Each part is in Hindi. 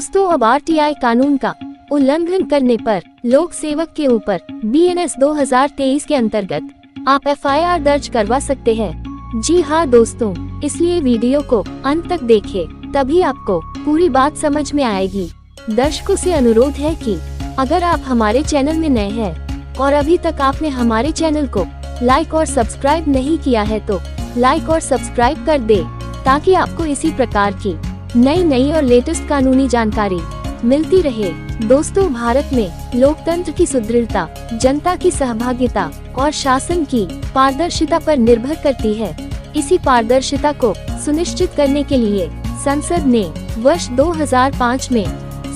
दोस्तों, अब आरटीआई कानून का उल्लंघन करने पर लोक सेवक के ऊपर बीएनएस 2023 के अंतर्गत आप एफआईआर दर्ज करवा सकते हैं। जी हाँ दोस्तों, इसलिए वीडियो को अंत तक देखें, तभी आपको पूरी बात समझ में आएगी। दर्शकों से अनुरोध है कि अगर आप हमारे चैनल में नए हैं और अभी तक आपने हमारे चैनल को लाइक और सब्सक्राइब नहीं किया है तो लाइक और सब्सक्राइब कर दे, ताकि आपको इसी प्रकार की नई और लेटेस्ट कानूनी जानकारी मिलती रहे। दोस्तों, भारत में लोकतंत्र की सुदृढ़ता जनता की सहभागिता और शासन की पारदर्शिता पर निर्भर करती है। इसी पारदर्शिता को सुनिश्चित करने के लिए संसद ने वर्ष 2005 में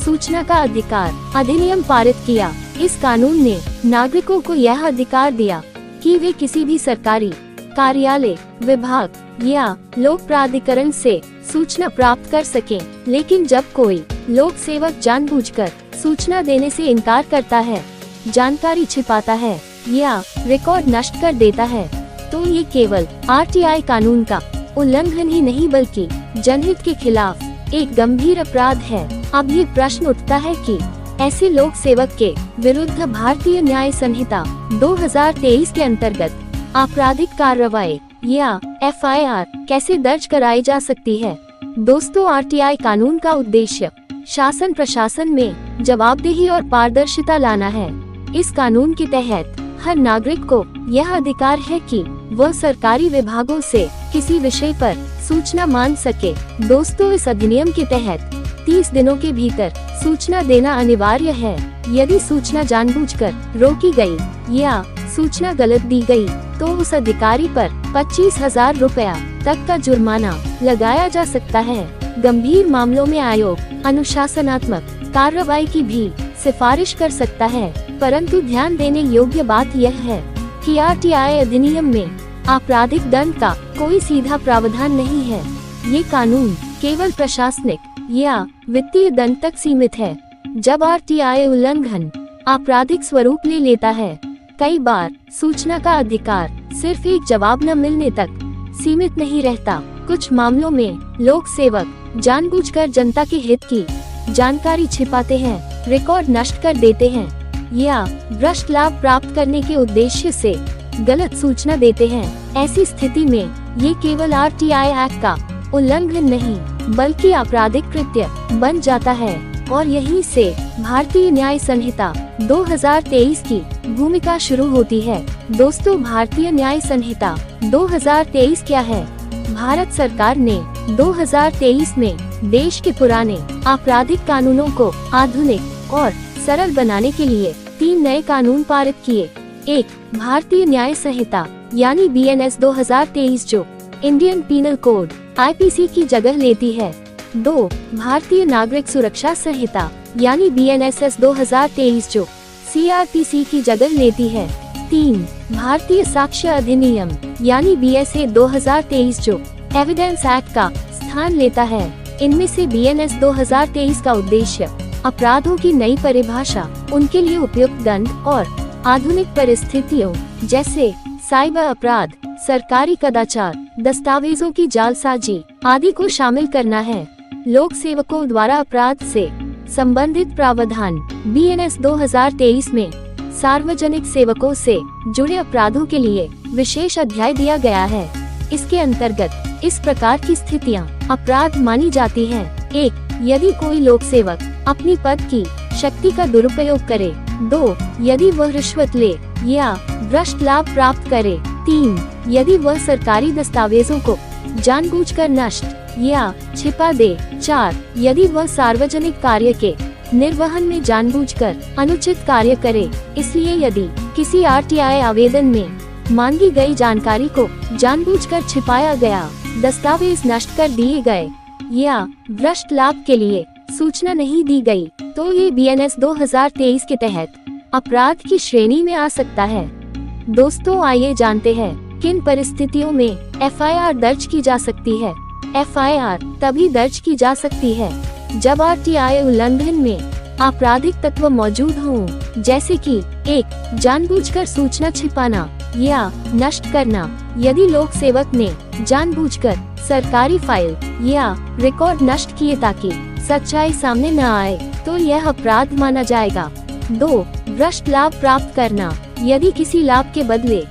सूचना का अधिकार अधिनियम पारित किया। इस कानून ने नागरिकों को यह अधिकार दिया कि वे किसी भी सरकारी कार्यालय, विभाग या लोक प्राधिकरण से सूचना प्राप्त कर सकें। लेकिन जब कोई लोक सेवक जानबूझकर सूचना देने से इनकार करता है, जानकारी छिपाता है या रिकॉर्ड नष्ट कर देता है, तो ये केवल आरटीआई कानून का उल्लंघन ही नहीं बल्कि जनहित के खिलाफ एक गंभीर अपराध है। अब ये प्रश्न उठता है कि ऐसे लोक सेवक के विरुद्ध भारतीय न्याय संहिता 2023 के अंतर्गत आपराधिक कार्रवाई या एफआईआर कैसे दर्ज कराई जा सकती है। दोस्तों, आरटीआई कानून का उद्देश्य शासन प्रशासन में जवाबदेही और पारदर्शिता लाना है। इस कानून के तहत हर नागरिक को यह अधिकार है कि वह सरकारी विभागों से किसी विषय पर सूचना मांग सके। दोस्तों, इस अधिनियम के तहत 30 दिनों के भीतर सूचना देना अनिवार्य है। यदि सूचना जानबूझकर रोकी गई या सूचना गलत दी गई, तो उस अधिकारी पर 25,000 रुपया तक का जुर्माना लगाया जा सकता है। गंभीर मामलों में आयोग अनुशासनात्मक कार्रवाई की भी सिफारिश कर सकता है। परंतु ध्यान देने योग्य बात यह है कि आरटीआई अधिनियम में आपराधिक दंड का कोई सीधा प्रावधान नहीं है। ये कानून केवल प्रशासनिक या वित्तीय दंड तक सीमित है। जब आरटीआई उल्लंघन आपराधिक स्वरूप ले लेता है, कई बार सूचना का अधिकार सिर्फ एक जवाब न मिलने तक सीमित नहीं रहता। कुछ मामलों में लोक सेवक जानबूझकर जनता के हित की जानकारी छिपाते हैं, रिकॉर्ड नष्ट कर देते हैं या भ्रष्ट लाभ प्राप्त करने के उद्देश्य से गलत सूचना देते हैं। ऐसी स्थिति में ये केवल आरटीआई एक्ट का उल्लंघन नहीं बल्कि आपराधिक कृत्य बन जाता है और यहीं से भारतीय न्याय संहिता 2023 की भूमिका शुरू होती है। दोस्तों, भारतीय न्याय संहिता 2023 क्या है? भारत सरकार ने 2023 में देश के पुराने आपराधिक कानूनों को आधुनिक और सरल बनाने के लिए 3 नए कानून पारित किए। 1. भारतीय न्याय संहिता यानी बीएनएस 2023 जो इंडियन पीनल कोड आईपीसी की जगह लेती है। 2. भारतीय नागरिक सुरक्षा संहिता यानी बीएनएसएस 2023 जो सीआरपीसी की जगह लेती है। 3. भारतीय साक्ष्य अधिनियम यानी बीएसए 2023 जो एविडेंस एक्ट का स्थान लेता है। इनमें से बीएनएस 2023 का उद्देश्य अपराधों की नई परिभाषा, उनके लिए उपयुक्त दंड और आधुनिक परिस्थितियों जैसे साइबर अपराध, सरकारी कदाचार, दस्तावेजों की जालसाजी आदि को शामिल करना है। लोक सेवकों द्वारा अपराध से संबंधित प्रावधान बीएनएस 2023 में सार्वजनिक सेवकों से जुड़े अपराधों के लिए विशेष अध्याय दिया गया है। इसके अंतर्गत इस प्रकार की स्थितियां अपराध मानी जाती हैं। 1. यदि कोई लोक सेवक अपनी पद की शक्ति का दुरुपयोग करे। 2. यदि वह रिश्वत ले या भ्रष्ट लाभ प्राप्त करे। 3. यदि वह सरकारी दस्तावेजों को जानबूझकर नष्ट या छिपा दे। 4. यदि वह सार्वजनिक कार्य के निर्वहन में जानबूझकर अनुचित कार्य करे। इसलिए यदि किसी आरटीआई आवेदन में मांगी गई जानकारी को जानबूझकर छिपाया गया, दस्तावेज नष्ट कर दिए गए या भ्रष्ट लाभ के लिए सूचना नहीं दी गई, तो ये बीएनएस 2023 के तहत अपराध की श्रेणी में आ सकता है। दोस्तों, आइए जानते हैं किन परिस्थितियों में एफआईआर दर्ज की जा सकती है। एफआईआर तभी दर्ज की जा सकती है जब आरटीआई उल्लंघन में आपराधिक तत्व मौजूद हों, जैसे कि 1. जानबूझकर सूचना छिपाना या नष्ट करना। यदि लोक सेवक ने जानबूझकर सरकारी फाइल या रिकॉर्ड नष्ट किए ताकि सच्चाई सामने न आए तो यह अपराध माना जाएगा। 2. भ्रष्ट लाभ प्राप्त करना। यदि किसी लाभ के बदले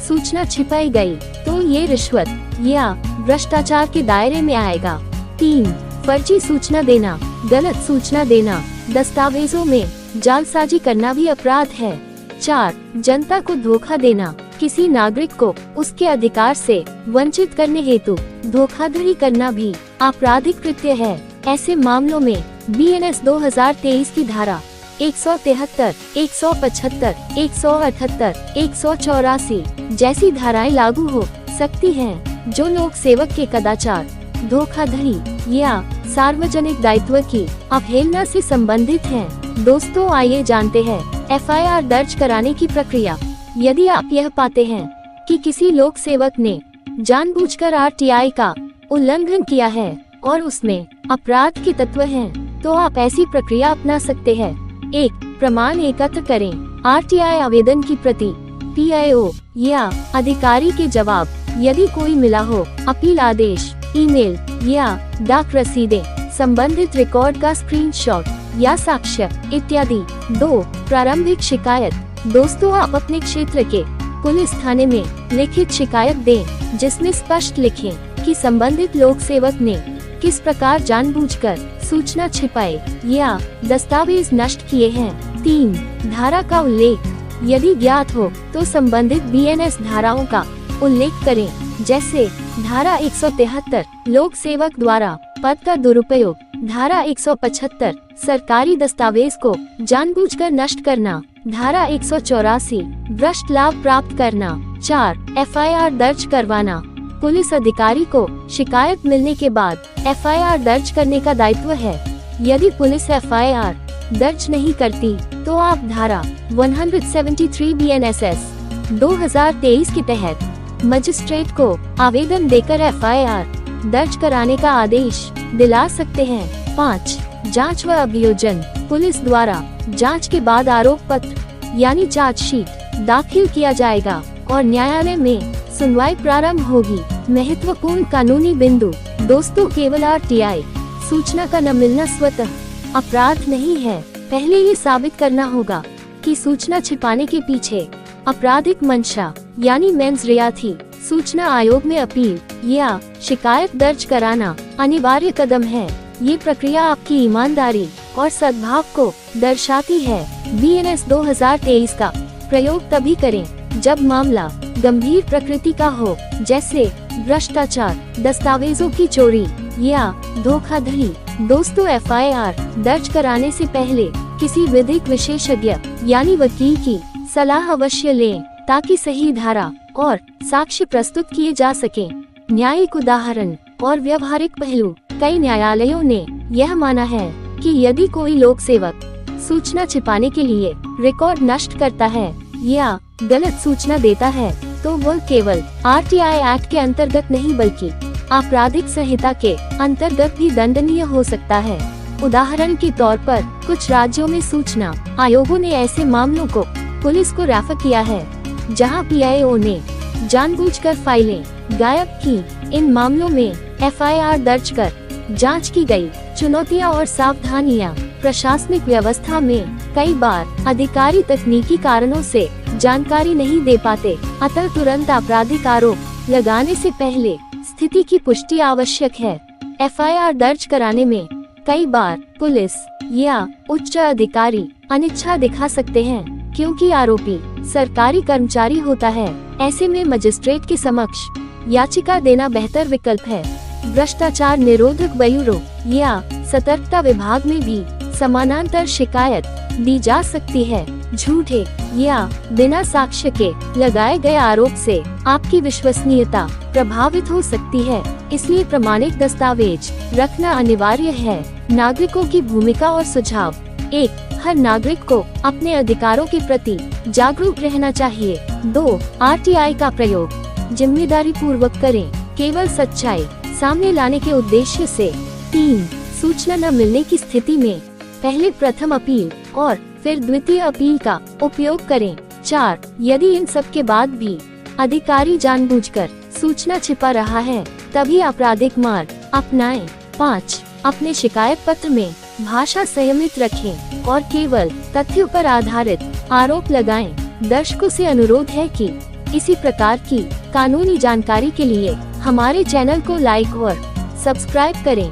सूचना छिपाई गई तो ये रिश्वत या भ्रष्टाचार के दायरे में आएगा। 3. फर्जी सूचना देना। गलत सूचना देना, दस्तावेजों में जालसाजी करना भी अपराध है। 4. जनता को धोखा देना। किसी नागरिक को उसके अधिकार से वंचित करने हेतु धोखाधड़ी करना भी आपराधिक कृत्य है। ऐसे मामलों में BNS 2023 की धारा 173, 175, 178, 184 जैसी धाराएं लागू हो सकती हैं, जो लोक सेवक के कदाचार, धोखाधड़ी या सार्वजनिक दायित्व की अवहेलना से संबंधित हैं। दोस्तों, आइए जानते हैं FIR दर्ज कराने की प्रक्रिया। यदि आप यह पाते हैं कि किसी लोक सेवक ने जानबूझकर RTI का उल्लंघन किया है और उसमें अपराध के तत्व हैं, तो आप ऐसी प्रक्रिया अपना सकते हैं। 1. प्रमाण एकत्र करें। RTI आवेदन की प्रति, PIO या अधिकारी के जवाब, यदि कोई मिला हो, अपील आदेश, ईमेल या डाक रसीदें, संबंधित रिकॉर्ड का स्क्रीनशॉट या साक्ष्य इत्यादि। 2. प्रारंभिक शिकायत। दोस्तों, आप अपने क्षेत्र के पुलिस थाने में लिखित शिकायत दें, जिसमें स्पष्ट लिखें कि संबंधित लोक सेवक ने किस प्रकार जानबूझकर सूचना छिपाए या दस्तावेज नष्ट किए हैं। 3. धारा का उल्लेख। यदि ज्ञात हो तो संबंधित BNS धाराओं का उल्लेख करें, जैसे धारा 173 लोक सेवक द्वारा पद का दुरुपयोग, धारा 175 सरकारी दस्तावेज को जानबूझकर नष्ट करना, धारा 184 भ्रष्ट लाभ प्राप्त करना। 4. FIR दर्ज करवाना। पुलिस अधिकारी को शिकायत मिलने के बाद FIR दर्ज करने का दायित्व है। यदि पुलिस FIR दर्ज नहीं करती तो आप धारा 173 BNSS 2023 के तहत मजिस्ट्रेट को आवेदन देकर FIR दर्ज कराने का आदेश दिला सकते हैं। 5. जांच व अभियोजन। पुलिस द्वारा जांच के बाद आरोप पत्र यानी चार्जशीट दाखिल किया जाएगा और न्यायालय में सुनवाई प्रारंभ होगी। महत्वपूर्ण कानूनी बिंदु। दोस्तों, केवल RTI सूचना का न मिलना स्वतः अपराध नहीं है। पहले ये साबित करना होगा कि सूचना छिपाने के पीछे आपराधिक मंशा यानी मेंस रिया थी। सूचना आयोग में अपील या शिकायत दर्ज कराना अनिवार्य कदम है। ये प्रक्रिया आपकी ईमानदारी और सद्भाव को दर्शाती है। BNS 2023 का प्रयोग तभी करें जब मामला गंभीर प्रकृति का हो, जैसे भ्रष्टाचार, दस्तावेजों की चोरी या धोखाधड़ी। दोस्तों, FIR दर्ज कराने से पहले किसी विधिक विशेषज्ञ यानी वकील की सलाह अवश्य लें, ताकि सही धारा और साक्ष्य प्रस्तुत किए जा सकें। न्यायिक उदाहरण और व्यवहारिक पहलू। कई न्यायालयों ने यह माना है कि यदि कोई लोक सेवक सूचना छिपाने के लिए रिकॉर्ड नष्ट करता है या गलत सूचना देता है, तो वह केवल RTI एक्ट के अंतर्गत नहीं बल्कि आपराधिक संहिता के अंतर्गत भी दंडनीय हो सकता है। उदाहरण के तौर पर कुछ राज्यों में सूचना आयोगों ने ऐसे मामलों को पुलिस को रेफर किया है जहां PIO ने जानबूझकर फाइलें गायब की। इन मामलों में FIR दर्ज कर जांच की गई। चुनौतियां और सावधानियां। प्रशासनिक व्यवस्था में कई बार अधिकारी तकनीकी कारणों से जानकारी नहीं दे पाते, अतः तुरंत आपराधिक आरोप लगाने से पहले स्थिति की पुष्टि आवश्यक है। FIR दर्ज कराने में कई बार पुलिस या उच्च अधिकारी अनिच्छा दिखा सकते हैं, क्योंकि आरोपी सरकारी कर्मचारी होता है। ऐसे में मजिस्ट्रेट के समक्ष याचिका देना बेहतर विकल्प है। भ्रष्टाचार निरोधक ब्यूरो या सतर्कता विभाग में भी समानांतर शिकायत दी जा सकती है। झूठे या बिना साक्ष्य के लगाए गए आरोप से आपकी विश्वसनीयता प्रभावित हो सकती है, इसलिए प्रमाणिक दस्तावेज रखना अनिवार्य है। नागरिकों की भूमिका और सुझाव। 1. हर नागरिक को अपने अधिकारों के प्रति जागरूक रहना चाहिए। 2. RTI का प्रयोग जिम्मेदारी पूर्वक करें, केवल सच्चाई सामने लाने के उद्देश्य से। 3. सूचना न मिलने की स्थिति में पहले प्रथम अपील और फिर द्वितीय अपील का उपयोग करें। 4. यदि इन सब के बाद भी अधिकारी जानबूझकर सूचना छिपा रहा है, तभी आपराधिक मार्ग अपनाएं। 5. अपने शिकायत पत्र में भाषा संयमित रखें और केवल तथ्यों पर आधारित आरोप लगाएं। दर्शकों से अनुरोध है कि इसी प्रकार की कानूनी जानकारी के लिए हमारे चैनल को लाइक और सब्सक्राइब करें।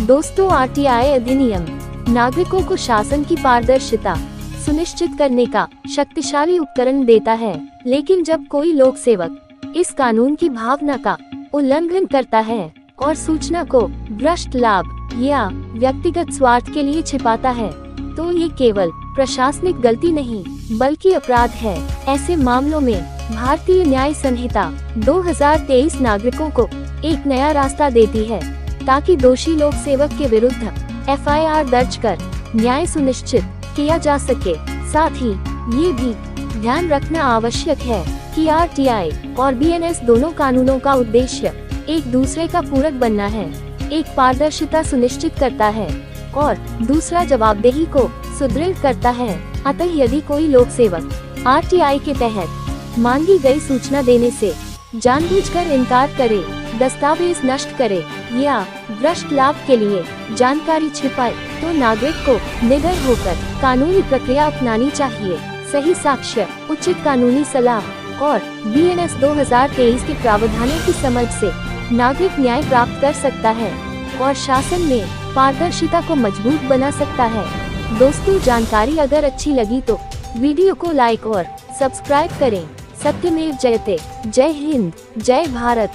दोस्तों, आरटीआई अधिनियम नागरिकों को शासन की पारदर्शिता सुनिश्चित करने का शक्तिशाली उपकरण देता है, लेकिन जब कोई लोक सेवक इस कानून की भावना का उल्लंघन करता है और सूचना को भ्रष्ट लाभ या व्यक्तिगत स्वार्थ के लिए छिपाता है, तो ये केवल प्रशासनिक गलती नहीं बल्कि अपराध है। ऐसे मामलों में भारतीय न्याय संहिता 2023 नागरिकों को एक नया रास्ता देती है, ताकि दोषी लोक सेवक के विरुद्ध एफआईआर दर्ज कर न्याय सुनिश्चित किया जा सके। साथ ही ये भी ध्यान रखना आवश्यक है कि आरटीआई और बीएनएस दोनों कानूनों का उद्देश्य एक दूसरे का पूरक बनना है। एक पारदर्शिता सुनिश्चित करता है और दूसरा जवाबदेही को सुदृढ़ करता है। अतः यदि कोई लोक सेवक आरटीआई के तहत मांगी गई सूचना देने से जानबूझकर इनकार करे, दस्तावेज नष्ट करे या भ्रष्ट लाभ के लिए जानकारी छिपाए, तो नागरिक को निडर होकर कानूनी प्रक्रिया अपनानी चाहिए। सही साक्ष्य, उचित कानूनी सलाह और बीएनएस 2023 के प्रावधानों की समझ से नागरिक न्याय प्राप्त कर सकता है और शासन में पारदर्शिता को मजबूत बना सकता है। दोस्तों, जानकारी अगर अच्छी लगी तो वीडियो को लाइक और सब्सक्राइब करें। सत्यमेव जयते। जय हिंद, जय भारत।